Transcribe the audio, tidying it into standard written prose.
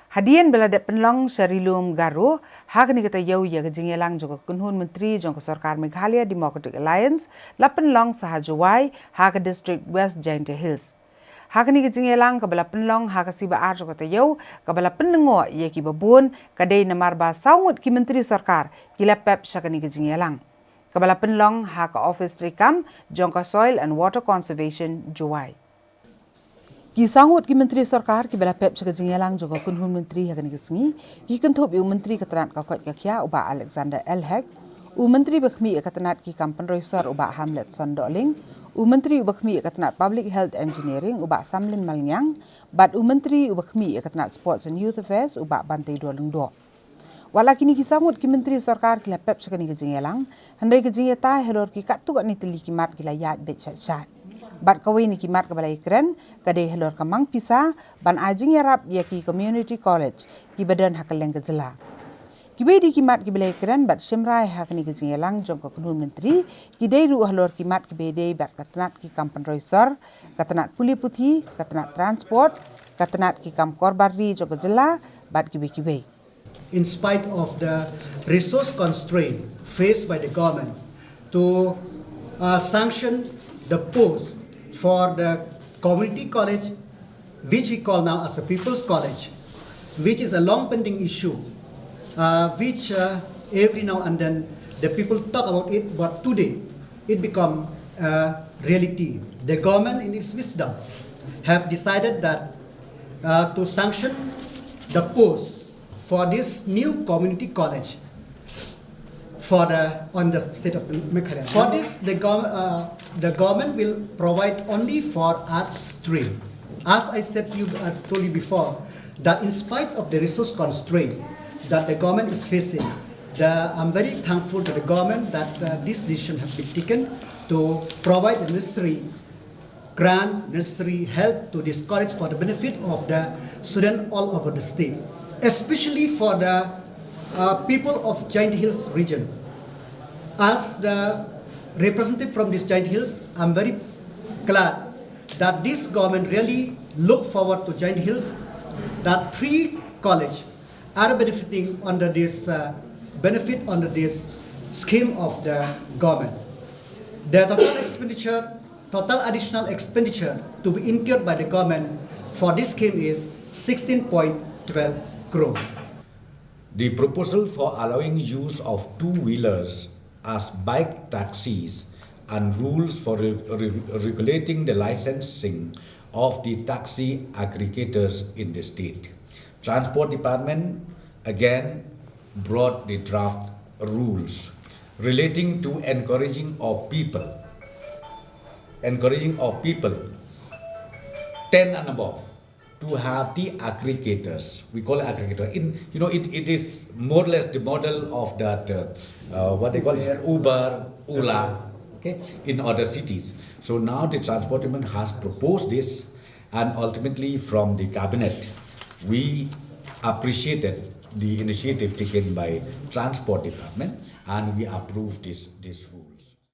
Hadian belada penlong Sharilum Garo, hagni kata yau ya kejingelang juga kunhun menteri jangka Sarkar Meghalaya Democratic Alliance, la penlong sahajawai haga District West Jaintia Hills. Hagni kejingelang kabala penlong haga siba arjo kata yau kabala penlengo ya ki babun kadai namarba saungut ki menteri Sarkar kila pep syakani kejingelang. Kabala penlong haga Office Rikam jangka Soil and Water Conservation Jawai. Kisangut ki menteri Sarkar ki bela pep saka jingelang juga kunhun menteri hagan ki sengi ki kentup yu menteri ketenat kakot kakya uba Alexander Elhek u menteri bakhmi ketenat ki kampan roisar uba Hamlet Sondoling u menteri bakhmi ketenat Public Health Engineering uba Samlin Malnyang bat u menteri bakhmi ketenat Sports and Youth Affairs uba Bantai Dolengdo. Walakini kisangut ki menteri Sarkar ki la pep saka ni jingelang handai ki jingeta helor ki katu ni teli ki mat ki la yat bet chat. Bat kawai ni kimat ke balai keren, kadai helor kamang pisa, ban ajing yarap ya ki community college, ki badan hakaleng ke jela. Kibai di kimat ki balai keren, bat simrai hak ni ke jingelang jong ke kunun menteri, ki dai ru helor kimat ki bedai bat katenat ki kampan roisor, katenat puli putih, katenat transport, katenat ki kam korbari jong ke jela, bat kibai. In spite of the resource constraint faced by the government to sanction the post for the community college, which we call now as a People's College, which is a long-pending issue, which every now and then the people talk about it, but today it become a reality. The government, in its wisdom, have decided that to sanction the post for this new community college on the state of Meghalaya. For this, the government will provide only for arts stream. As I said to you, told you before, that in spite of the resource constraint that the government is facing, I'm very thankful to the government that this decision has been taken to provide the necessary grant, necessary help to this college for the benefit of the students all over the state, especially for the people of Giant Hills region. As the representative from this Giant Hills, I'm very glad that this government really look forward to Giant Hills, that 3 colleges are benefiting under this scheme of the government. The total additional expenditure to be incurred by the government for this scheme is 16.12 crore. The proposal for allowing use of two-wheelers as bike taxis and rules for regulating the licensing of the taxi aggregators in the state. Transport Department again brought the draft rules relating to encouraging of people 10 and above to have the aggregators. We call it aggregator. It is more or less the model of that what they call Uber, Ola, okay, in other cities. So now the Transport Department has proposed this, and ultimately from the cabinet, we appreciated the initiative taken by Transport Department, and we approved this rule.